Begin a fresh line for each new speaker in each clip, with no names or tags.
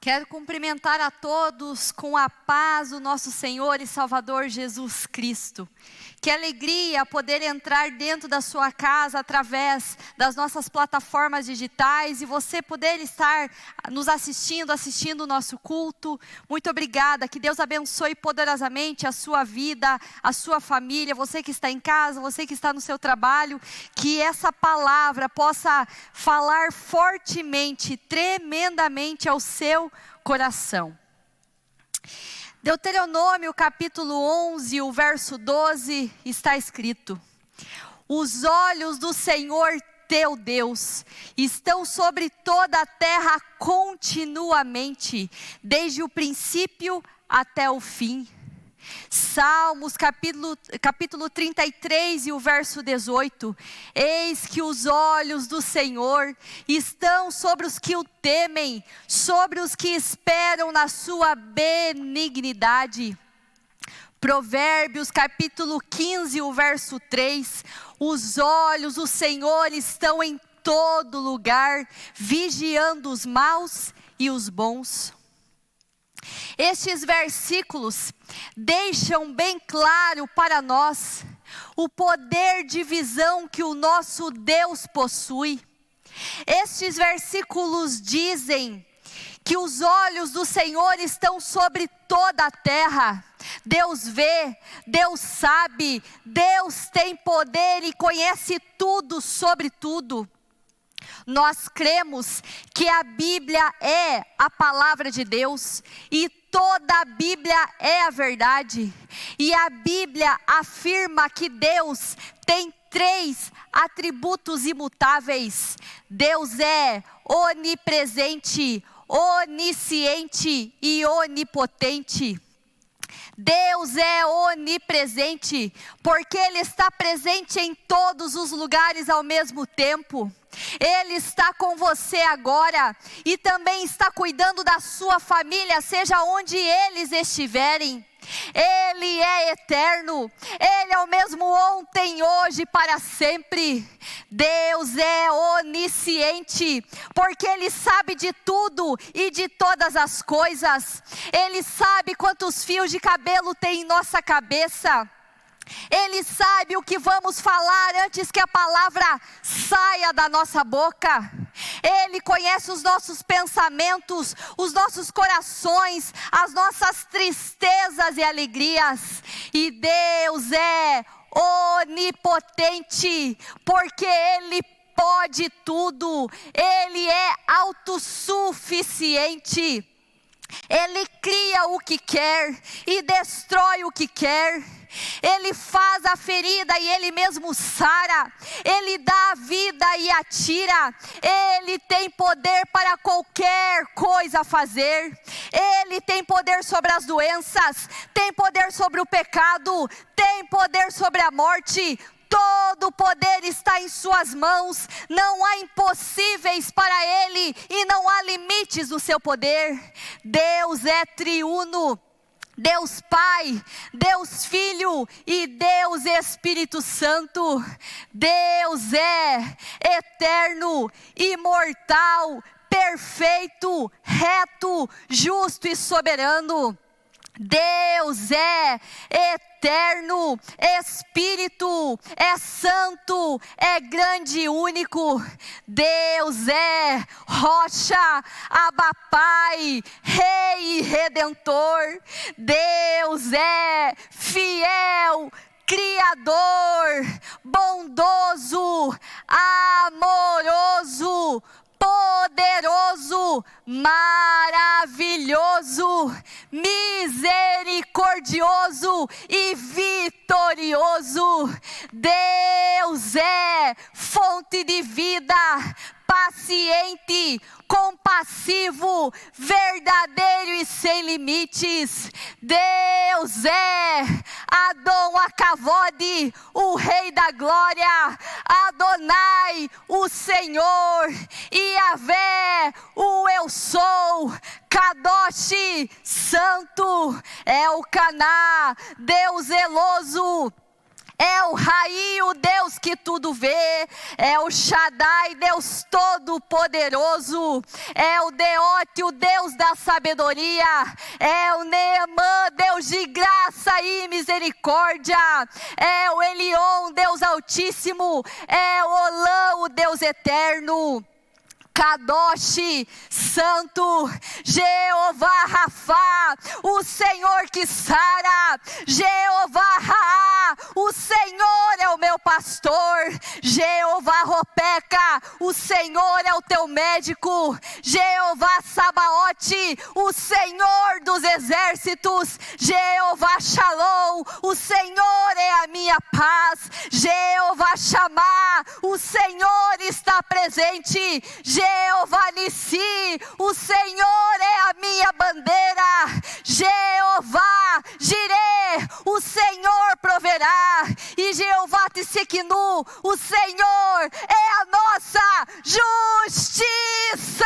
Quero cumprimentar a todos com a paz do nosso Senhor e Salvador Jesus Cristo. Que alegria poder entrar dentro da sua casa através das nossas plataformas digitais e você poder estar nos assistindo o nosso culto. Muito obrigada, que Deus abençoe poderosamente a sua vida, a sua família, você que está em casa, você que está no seu trabalho. Que essa palavra possa falar fortemente, tremendamente ao seu coração. Deuteronômio capítulo 11, o verso 12, está escrito: os olhos do Senhor teu Deus estão sobre toda a terra continuamente, desde o princípio até o fim. Salmos capítulo 33 e o verso 18: eis que os olhos do Senhor estão sobre os que o temem, sobre os que esperam na sua benignidade. Provérbios capítulo 15, o verso 3: os olhos do Senhor estão em todo lugar, vigiando os maus e os bons. Estes versículos deixam bem claro para nós o poder de visão que o nosso Deus possui. Estes versículos dizem que os olhos do Senhor estão sobre toda a terra. Deus vê, Deus sabe, Deus tem poder e conhece tudo sobre tudo. Nós cremos que a Bíblia é a palavra de Deus e toda a Bíblia é a verdade. E a Bíblia afirma que Deus tem 3 atributos imutáveis. Deus é onipresente, onisciente e onipotente. Deus é onipresente, porque Ele está presente em todos os lugares ao mesmo tempo. Ele está com você agora e também está cuidando da sua família, seja onde eles estiverem. Ele é eterno, Ele é o mesmo ontem, hoje e para sempre. Deus é onisciente, porque Ele sabe de tudo e de todas as coisas. Ele sabe quantos fios de cabelo tem em nossa cabeça. Ele sabe o que vamos falar antes que a palavra saia da nossa boca. Ele conhece os nossos pensamentos, os nossos corações, as nossas tristezas e alegrias. E Deus é onipotente, porque Ele pode tudo. Ele é autossuficiente. Ele cria o que quer e destrói o que quer. Ele faz a ferida e Ele mesmo sara. Ele dá a vida e a tira. Ele tem poder para qualquer coisa fazer. Ele tem poder sobre as doenças, tem poder sobre o pecado, tem poder sobre a morte. Todo o poder está em suas mãos. Não há impossíveis para Ele e não há limites no seu poder. Deus é triuno. Deus Pai, Deus Filho e Deus Espírito Santo. Deus é eterno, imortal, perfeito, reto, justo e soberano. Deus é eterno, Espírito, é santo, é grande e único. Deus é rocha, Abba Pai, Rei e Redentor. Deus é fiel, Criador, bondoso, amoroso, poderoso, maravilhoso, misericordioso e vitorioso. Deus é fonte de vida, paciente, compassivo, verdadeiro e sem limites. Deus é Adon Acavode, o Rei da Glória, Adonai, o Senhor, Yahvé, o Eu Sou, Kadosh, Santo, Elcaná, Deus zeloso, É o Raí, o Deus que tudo vê. É o Shaddai, Deus todo-poderoso. É o Deote, o Deus da sabedoria. É o Neemã, Deus de graça e misericórdia. É o Elion, Deus altíssimo. É o Olã, o Deus eterno. Kadosh, Santo, Jeová Rafá, o Senhor que sara. Jeová Raá, o Senhor é o meu pastor. Jeová Ropeca, o Senhor é o teu médico. Jeová Sabaote, o Senhor dos exércitos. Jeová Shalom, o Senhor é a minha paz. Jeová Shammah, o Senhor está presente. Jeová Nissi, o Senhor é a minha bandeira. Jeová Jireh, o Senhor proverá. E Jeová Tsequinu, o Senhor é a nossa justiça.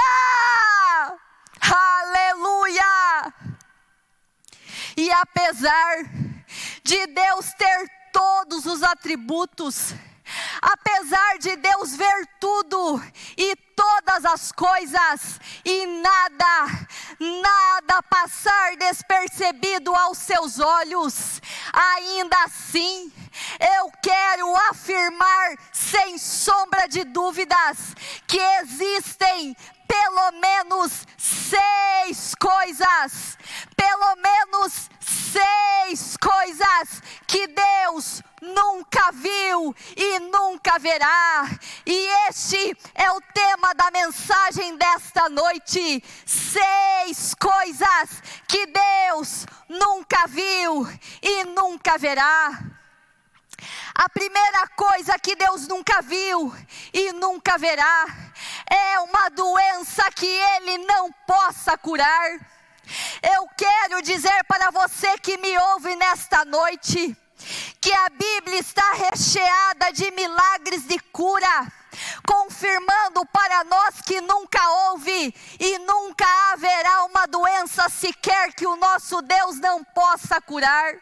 Aleluia! E apesar de Deus ter todos os atributos, apesar de Deus ver tudo e todas as coisas, e nada passar despercebido aos seus olhos, ainda assim, eu quero afirmar sem sombra de dúvidas que existem pelo menos 6 coisas, pelo menos 6 coisas que Deus nunca viu e nunca verá. E este é o tema da mensagem desta noite: 6 coisas que Deus nunca viu e nunca verá. A primeira coisa que Deus nunca viu e nunca verá é uma doença que Ele não possa curar. Eu quero dizer para você que me ouve nesta noite, que a Bíblia está recheada de milagres de cura, confirmando para nós que nunca houve e nunca haverá uma doença sequer que o nosso Deus não possa curar.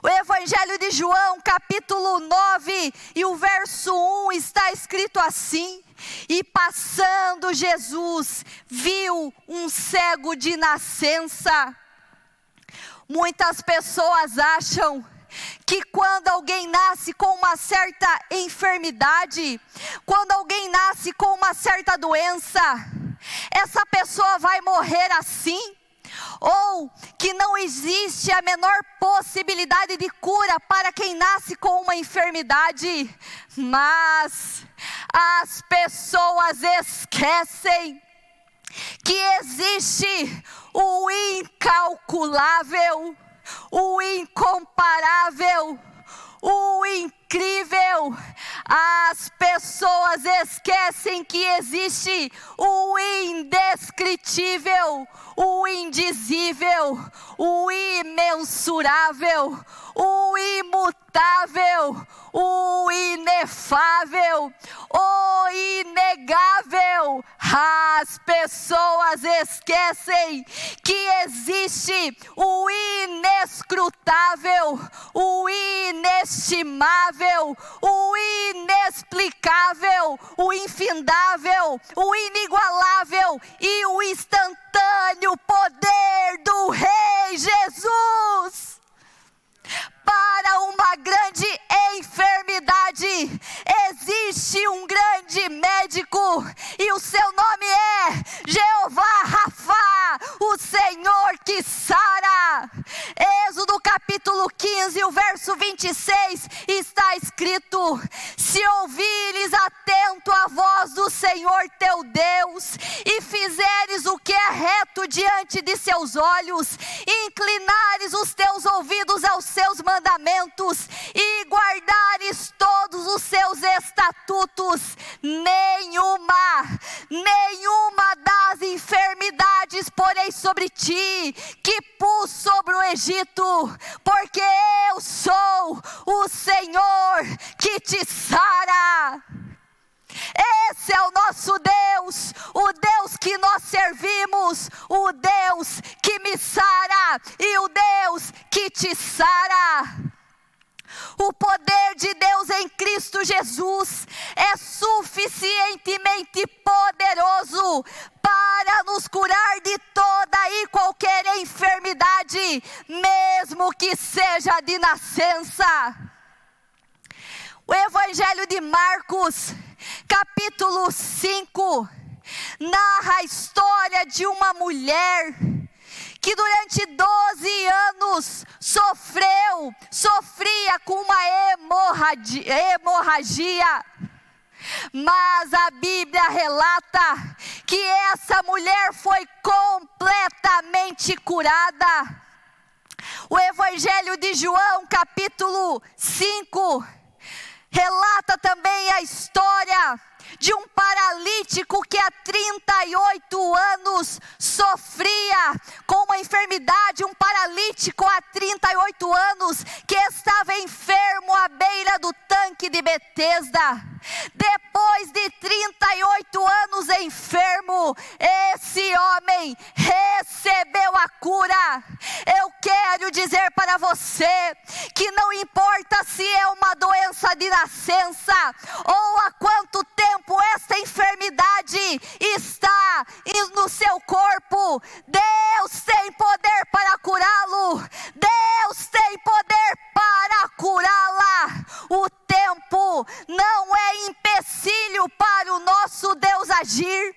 O Evangelho de João, capítulo 9, e o verso 1 está escrito assim: e passando Jesus, viu um cego de nascença. Muitas pessoas acham que quando alguém nasce com uma certa enfermidade, quando alguém nasce com uma certa doença, essa pessoa vai morrer assim, ou que não existe a menor possibilidade de cura para quem nasce com uma enfermidade. Mas as pessoas esquecem que existe o incalculável, o incomparável, o incrível. As pessoas esquecem que existe o indescritível, o indizível, o imensurável, o imutável, o inefável, o inegável. As pessoas esquecem que existe o inescrutável, o inestimável, o inexplicável, o infindável, o inigualável e o instantâneo poder do Rei Jesus. Para uma grande enfermidade, existe um grande médico, e o seu nome é Jeová Rafá, o Senhor que sara. Êxodo capítulo 15, o verso 26, está escrito: se ouvires atento a voz do Senhor teu Deus, e fizeres o que é reto diante de seus olhos, e inclinares os teus ouvidos aos seus mandamentos, e guardares todos os seus estatutos, nenhuma das enfermidades porei sobre ti, que pus sobre o Egito, porque eu sou o Senhor que te sara. Esse é o nosso Deus, o Deus que nós servimos, o Deus que me sara e o Deus que te sara. O poder de Deus em Cristo Jesus é suficientemente poderoso para nos curar de toda e qualquer enfermidade, mesmo que seja de nascença. O Evangelho de Marcos, capítulo 5, narra a história de uma mulher que durante 12 anos sofria com uma hemorragia. Mas a Bíblia relata que essa mulher foi completamente curada. O Evangelho de João, capítulo 5, relata também a história de um paralítico que há 38 anos sofria com uma enfermidade, um paralítico há 38 anos que estava enfermo à beira do tanque de Betesda. Depois de 38 anos enfermo, esse homem recebeu a cura. Eu quero dizer para você que não importa se é uma doença de nascença ou há quanto tempo esta enfermidade está no seu corpo, Deus tem poder para curá-lo. Deus tem poder para curá-la. O tempo não é empecilho para o nosso Deus agir.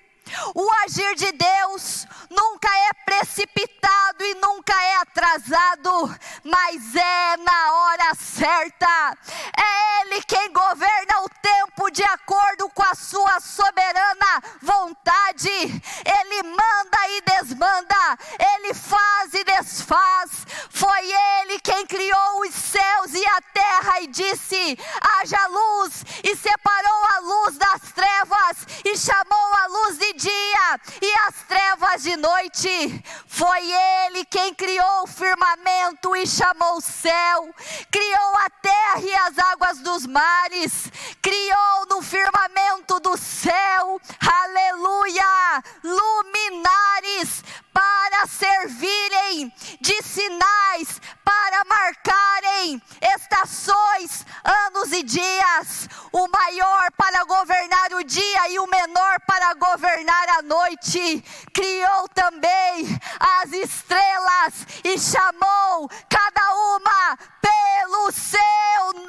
O agir de Deus nunca é precipitado e nunca é atrasado, mas é na hora certa. É Ele quem governa o tempo de acordo com a sua soberana vontade. Ele manda e desmanda, Ele faz e desfaz. Foi Ele quem criou os céus e a terra e disse: haja luz, e separou a luz das trevas e chamou a luz de dia e as trevas de noite. Foi Ele quem criou o firmamento e chamou o céu, criou a terra e as águas dos mares, criou no firmamento do céu, aleluia, luminares para servirem de sinais, para marcarem estações, anos e dias, o maior para governar o dia e o menor para governar a noite. Criou também as estrelas e chamou cada uma pelo seu nome.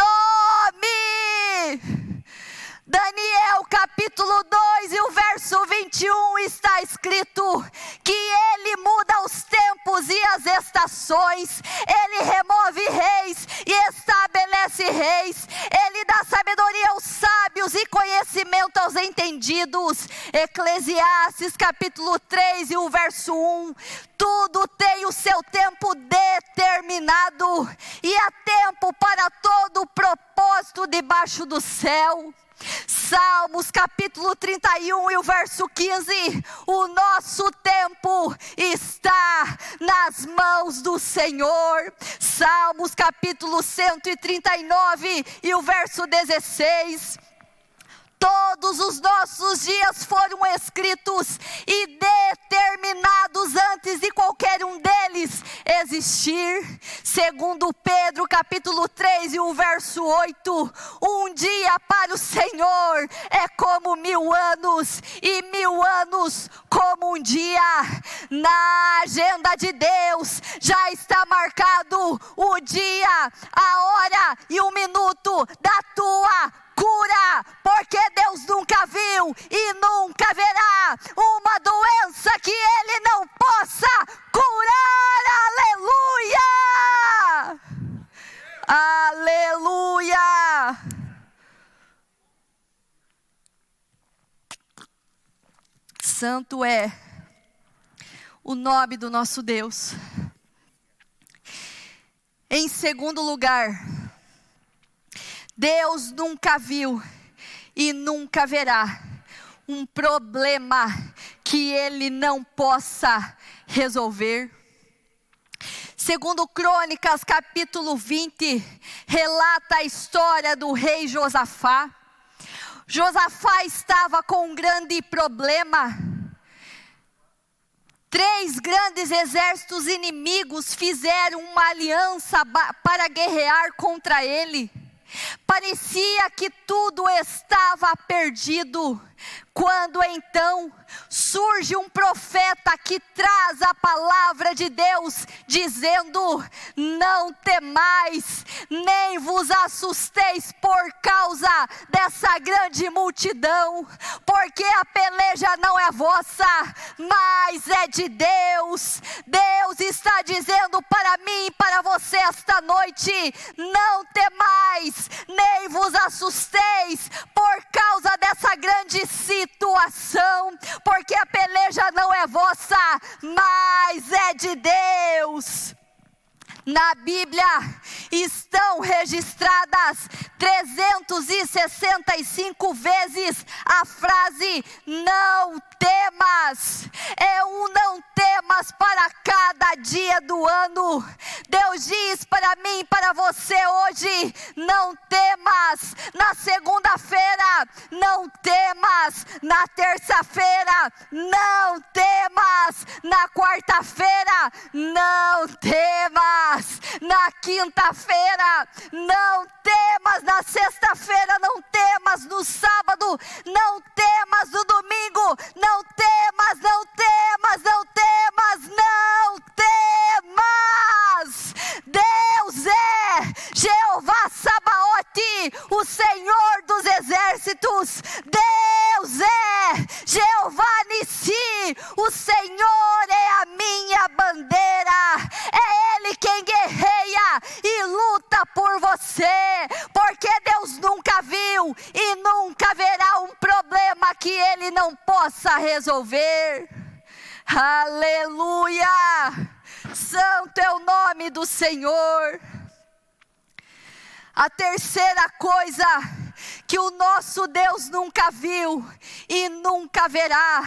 Daniel capítulo 2 e o verso 21 está escrito que Ele muda os tempos e as estações, Ele remove reis e estabelece reis, Ele dá sabedoria aos sábios e conhecimento aos entendidos. Eclesiastes capítulo 3 e o verso 1, tudo tem o seu tempo determinado e há tempo para todo o propósito debaixo do céu. Salmos capítulo 31 e o verso 15, o nosso tempo está nas mãos do Senhor. Salmos capítulo 139 e o verso 16, todos os nossos dias foram escritos e determinados antes de qualquer um deles existir. Segundo Pedro capítulo 3 e o verso 8, um dia para o Senhor é como 1000 anos e 1000 anos como um dia. Na agenda de Deus já está marcado o dia, a hora e o minuto da tua cura, porque Deus nunca viu e nunca verá uma doença que Ele não possa curar. Aleluia! Aleluia! Santo é o nome do nosso Deus. Em segundo lugar, Deus nunca viu e nunca verá um problema que Ele não possa resolver. Segundo Crônicas capítulo 20, relata a história do rei Josafá. Josafá estava com um grande problema. 3 grandes exércitos inimigos fizeram uma aliança para guerrear contra ele. Parecia que tudo estava perdido, quando então surge um profeta que traz a palavra de Deus, dizendo: não temais, nem vos assusteis por causa dessa grande multidão, porque a peleja não é vossa, mas é de Deus. Deus está dizendo para mim e para você esta noite: não temais, nem vos assusteis por causa dessa grande situação, porque a peleja não é vossa, mas é de Deus. Na Bíblia estão registradas 365 vezes a frase não temas. É um não temas para cada dia do ano. Deus diz para mim e para você hoje: não temas na segunda-feira, não temas na terça-feira, não temas na quarta-feira, não temas na quinta-feira, não temas na sexta-feira, não temas no sábado, não temas no domingo, não temas, não temas, não temas, não temas. Deus é Jeová Sabaote, o Senhor dos exércitos. Deus é Jeová Nissi, o Senhor é a minha bandeira. É Ele quem guerreia e luta por você, porque Deus nunca viu e nunca verá um problema que Ele não possa resolver. Aleluia! Santo é o nome do Senhor. A terceira coisa que o nosso Deus nunca viu e nunca verá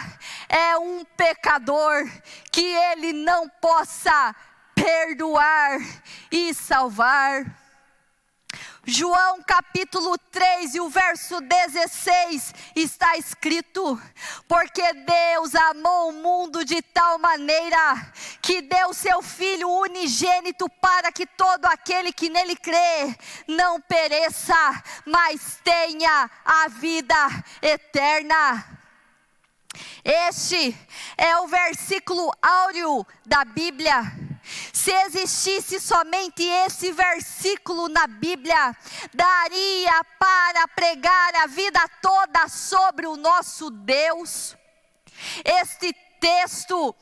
é um pecador que Ele não possa perdoar e salvar. João capítulo 3 e o verso 16 está escrito: porque Deus amou o mundo de tal maneira que deu seu Filho unigênito, para que todo aquele que nele crê não pereça, mas tenha a vida eterna. Este é o versículo áureo da Bíblia. Se existisse somente esse versículo na Bíblia, daria para pregar a vida toda sobre o nosso Deus. Esse texto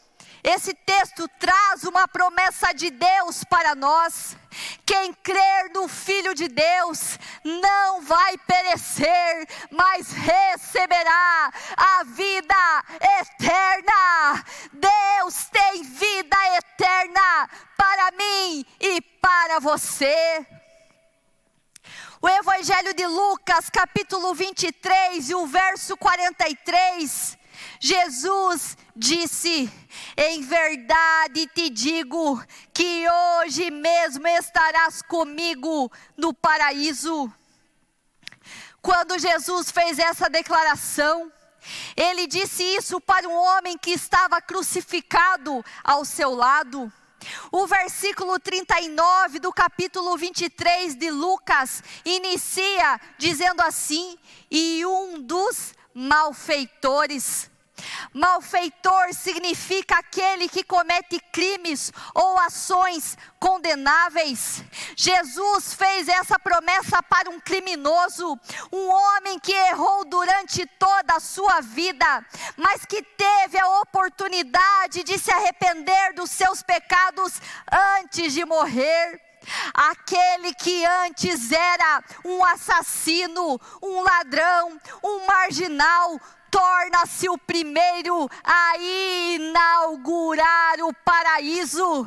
traz uma promessa de Deus para nós. Quem crer no Filho de Deus não vai perecer, mas receberá a vida eterna. Deus tem vida eterna para mim e para você. O Evangelho de Lucas, capítulo 23 e o verso 43, Jesus disse: em verdade te digo que hoje mesmo estarás comigo no paraíso. Quando Jesus fez essa declaração, Ele disse isso para um homem que estava crucificado ao seu lado. O versículo 39 do capítulo 23 de Lucas inicia dizendo assim: e um dos malfeitores. Malfeitor significa aquele que comete crimes ou ações condenáveis. Jesus fez essa promessa para um criminoso, um homem que errou durante toda a sua vida, mas que teve a oportunidade de se arrepender dos seus pecados antes de morrer. Aquele que antes era um assassino, um ladrão, um marginal, torna-se o primeiro a inaugurar o paraíso.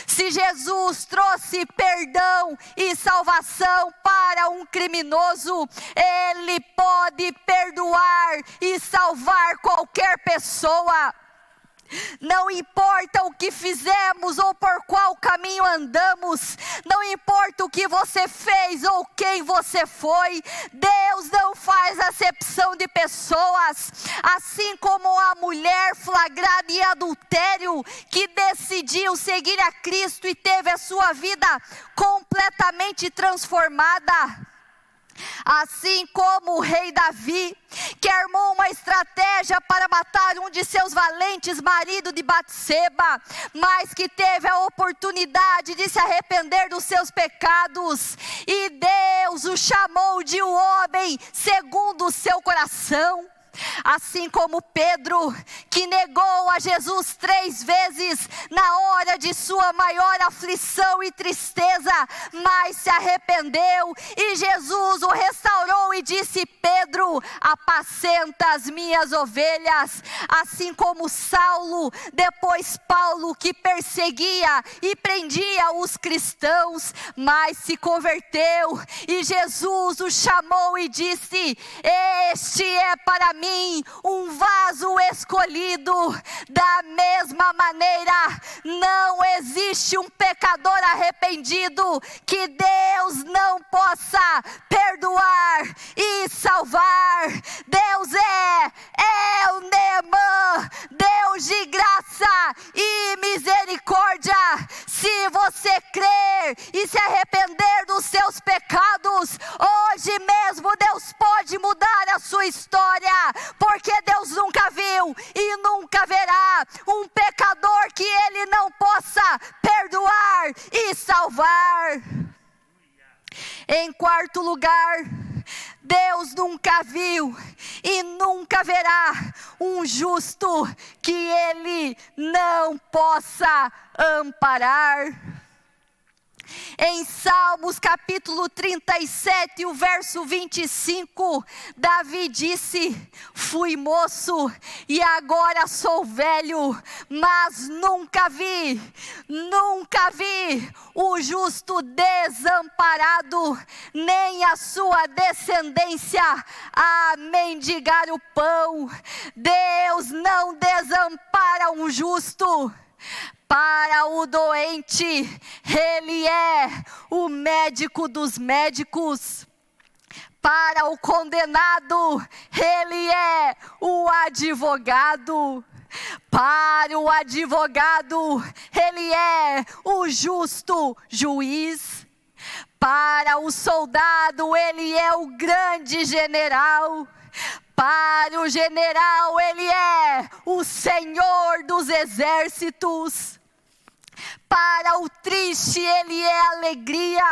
Se Jesus trouxe perdão e salvação para um criminoso, Ele pode perdoar e salvar qualquer pessoa. Não importa o que fizemos ou por qual caminho andamos, não importa o que você fez ou quem você foi, Deus não faz acepção de pessoas. Assim como a mulher flagrada em adultério, que decidiu seguir a Cristo e teve a sua vida completamente transformada. Assim como o rei Davi, que armou uma estratégia para matar um de seus valentes maridos de Batseba, mas que teve a oportunidade de se arrepender dos seus pecados, e Deus o chamou de um homem segundo o seu coração. Assim como Pedro, que negou a Jesus 3 vezes na hora de sua maior aflição e tristeza, mas se arrependeu e Jesus o restaurou e disse: Pedro, apacenta as minhas ovelhas. Assim como Saulo, depois Paulo, que perseguia e prendia os cristãos, mas se converteu e Jesus o chamou e disse: este é para mim um vaso escolhido. Da mesma maneira, não existe um pecador arrependido que Deus não possa perdoar e salvar. Deus é o Neemã, Deus de graça e misericórdia. Se você crer e se arrepender dos seus pecados, hoje mesmo Deus pode mudar a sua história, porque Deus nunca viu e nunca verá um pecador que Ele não possa perdoar e salvar. Em quarto lugar, Deus nunca viu e nunca verá um justo que Ele não possa amparar. Em Salmos capítulo 37, o verso 25, Davi disse: fui moço e agora sou velho, mas nunca vi o justo desamparado, nem a sua descendência a mendigar o pão. Deus não desampara um justo. Para o doente, Ele é o médico dos médicos. Para o condenado, Ele é o advogado. Para o advogado, Ele é o justo juiz. Para o soldado, Ele é o grande general. Para o general, Ele é o Senhor dos exércitos. Para o triste, Ele é a alegria.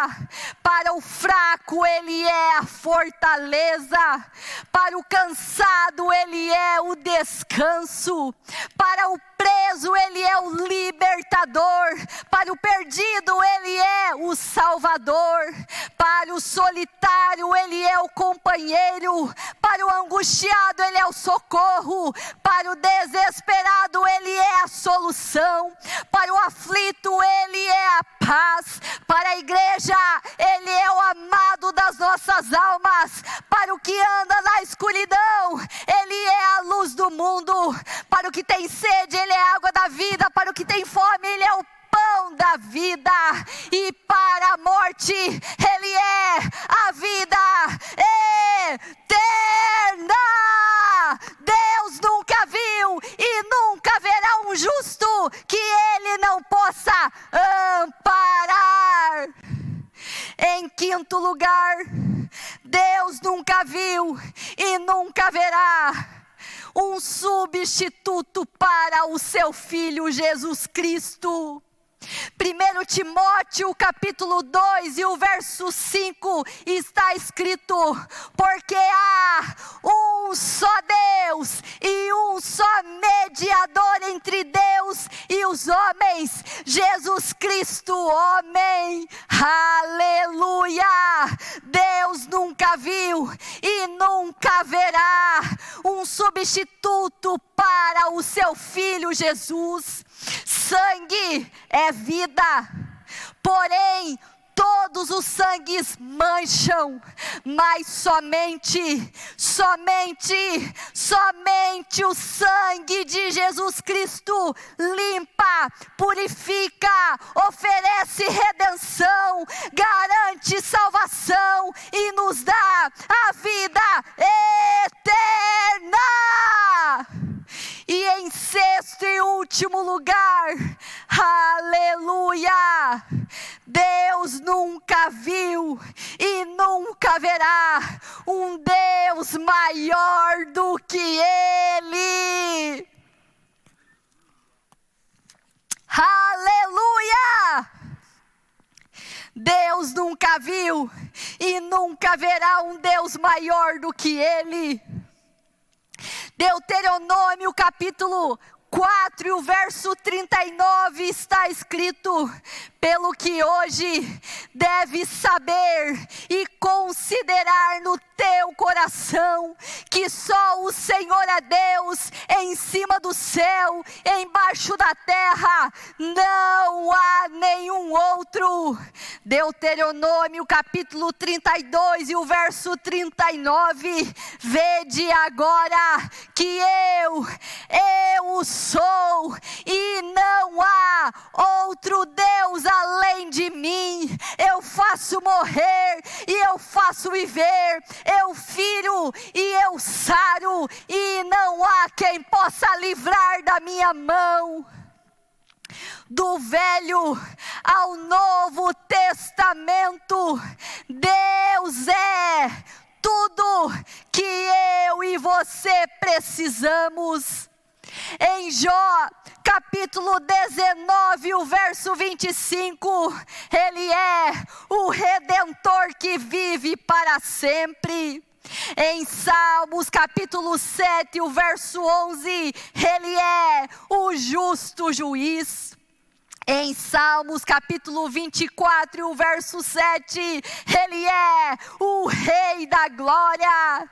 Para o fraco, Ele é a fortaleza. Para o cansado, Ele é o descanso. Para o preso, Ele é o libertador. Para o perdido, Ele é o salvador. Para o solitário, Ele é o companheiro. Para o angustiado, Ele é o socorro. Para o desesperado, Ele é a solução. Para o aflito, Ele é a paz. Para a igreja, Ele é o amado das nossas almas. Para o que anda na escuridão, Ele é a luz do mundo. Para o que tem sede, Ele é a água da vida. Para o que tem fome, Ele é o pão da vida. E para a morte, Ele é a vida eterna. Deus nunca viu e nunca verá um justo que Ele não possa amparar. Em quinto lugar, Deus nunca viu e nunca verá um substituto para o seu Filho Jesus Cristo. 1 Timóteo capítulo 2 e o verso 5 está escrito: porque há um só Deus e um só mediador entre Deus e os homens, Jesus Cristo, homem. Aleluia! Deus nunca viu e nunca verá um substituto para o seu Filho Jesus. Sangue é vida, porém todos os sangues mancham, mas somente o sangue de Jesus Cristo limpa, purifica, oferece redenção, garante salvação e nos dá a vida eterna. E em sexto e último lugar, aleluia, Deus nunca viu e nunca verá um Deus maior do que Ele. Aleluia! Deus nunca viu e nunca verá um Deus maior do que Ele. Deuteronômio capítulo 4 e o verso 39 está escrito: pelo que hoje deves saber e considerar no teu coração, que só o Senhor é Deus, em cima do céu, embaixo da terra, não há nenhum outro. Deuteronômio capítulo 32 e o verso 39, vede agora que eu sou, e não há outro Deus além de mim. Eu faço morrer e eu faço viver, eu firo e eu saro, e não há quem possa livrar da minha mão. Do Velho ao Novo Testamento, Deus é tudo que eu e você precisamos. Em Jó, capítulo 19, o verso 25, Ele é o Redentor que vive para sempre. Em Salmos, capítulo 7, o verso 11, Ele é o justo juiz. Em Salmos capítulo 24, o verso 7, Ele é o Rei da Glória.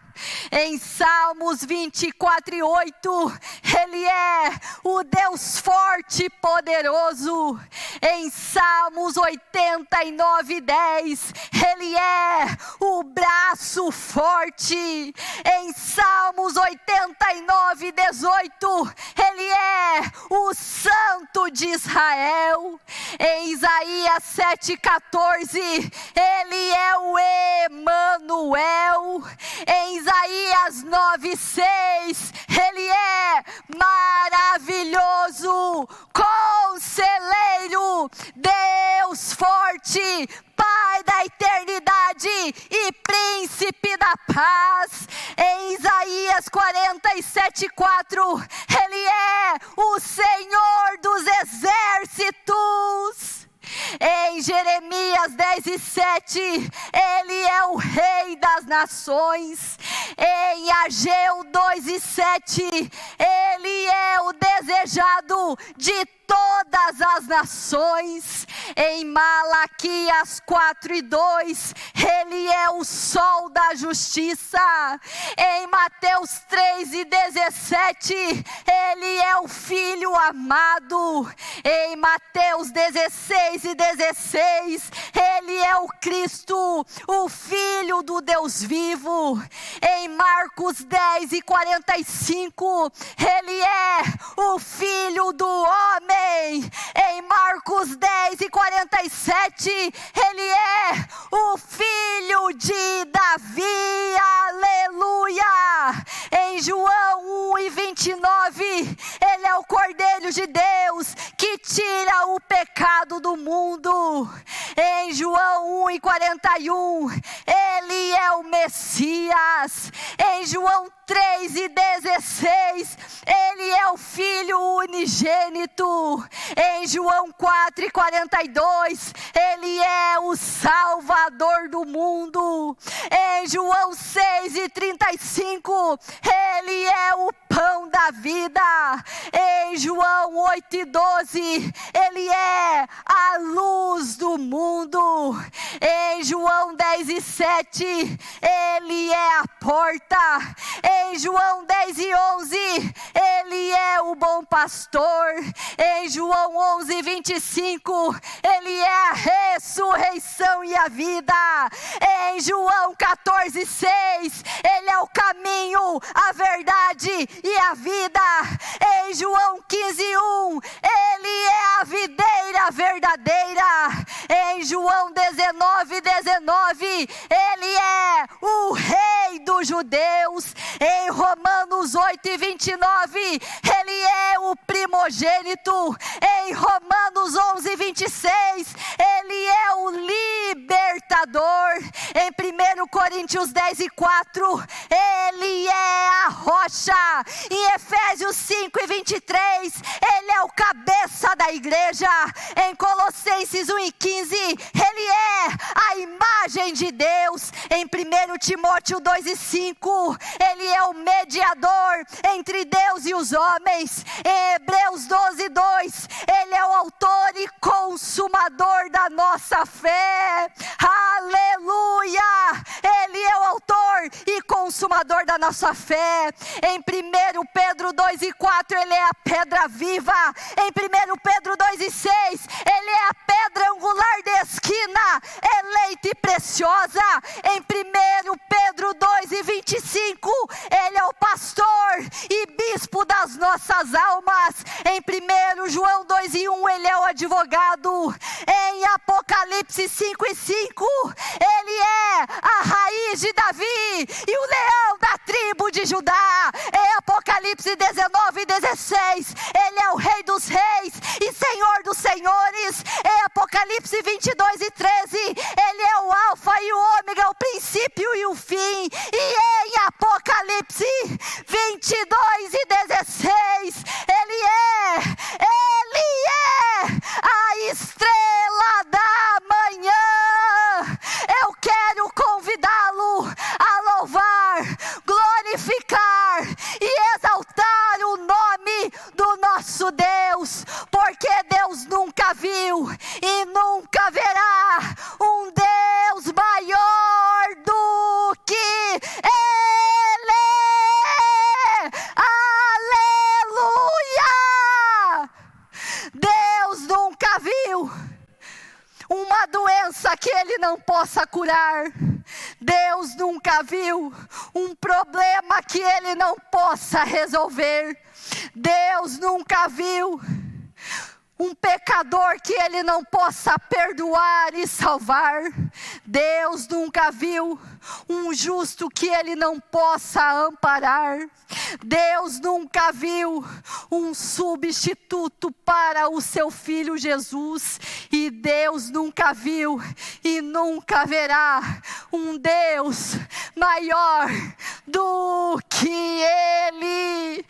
Em Salmos 24 e 8, Ele é o Deus forte e poderoso. Em Salmos 89 e 10, Ele é o braço forte. Em Salmos 89 e 18, Ele é o Santo de Israel. Em Isaías 7,14, Ele é o Emanuel. Em Isaías 9,6, Ele é maravilhoso, conselheiro, Deus forte, Pai da eternidade e príncipe da paz. Em Isaías 47,4, Ele é o Senhor dos exércitos. Em Jeremias 10,7, Ele é o Rei das nações. Em Ageu 2,7, Ele é o desejado de todas as nações. Em Malaquias 4:2, Ele é o sol da justiça. Em Mateus 3:17, Ele é o Filho amado. Em Mateus 16:16, Ele é o Cristo, o Filho do Deus vivo. Em Marcos 10:45, Ele é o Filho do homem. Em Marcos 10:47, Ele é o Filho de Davi, aleluia. Em João 1:29, Ele é o Cordeiro de Deus que tira o pecado do mundo. Em João 1:41, Ele é o Messias. Em João 3:16, Ele é o Filho unigênito. Em João 4:42, Ele é o Salvador do mundo. Em João 6:35, Ele é o pão da vida. Em João 8:12, Ele é a luz do mundo. Em João 10:7, Ele é a porta. Em João 10:11, Ele Ele é o bom pastor. Em João 11:25, Ele é a ressurreição e a vida. Em João 14:6, Ele é o caminho, a verdade e a vida. Em João 15:1, Ele é a videira verdadeira. Em João 19:19, Ele é o Rei dos judeus. Em Romanos 8:29, Ele é o primogênito. Em Romanos 11:26, Ele é o libertador. Em 1 Coríntios 10:4, Ele é a rocha. Em Efésios 5:23, Ele é o cabeça da igreja. Em Colossenses 1:15, Ele é a imagem de Deus. Em 1 Timóteo 2:5, Ele é o mediador entre Deus e os homens. Em Hebreus 12:2, Ele é o autor e consumador da nossa fé. Aleluia! Ele é o autor e consumador da nossa fé. Em 1 Pedro 2:4, Ele é a pedra viva. Em 1 Pedro 2:6, Ele é a pedra angular de esquina, eleita e preciosa. Em 1 Pedro 2:25, Ele é o pastor e bispo das nossas almas. Em 1 João 2:1, Ele é o advogado. Em Apocalipse 5:5, Ele é a raiz de Davi e o leão da tribo de Judá. Em Apocalipse 19:16, Ele é o Rei dos reis e Senhor dos senhores. Em Apocalipse 22:13, Ele é o alfa e o ômega, o princípio e o fim. E em Apocalipse 22:16, Ele é a estrela da manhã. Eu quero convidá-lo a louvar, glorificar e exaltar o nome do nosso Deus, porque Deus nunca viu e nunca verá um Deus maior do que Ele. Aleluia! Deus nunca viu uma doença que Ele não possa curar. Deus nunca viu um problema que Ele não possa resolver. Deus nunca viu um pecador que Ele não possa perdoar e salvar. Deus nunca viu um justo que Ele não possa amparar. Deus nunca viu um substituto para o seu Filho Jesus. E Deus nunca viu e nunca verá um Deus maior do que Ele.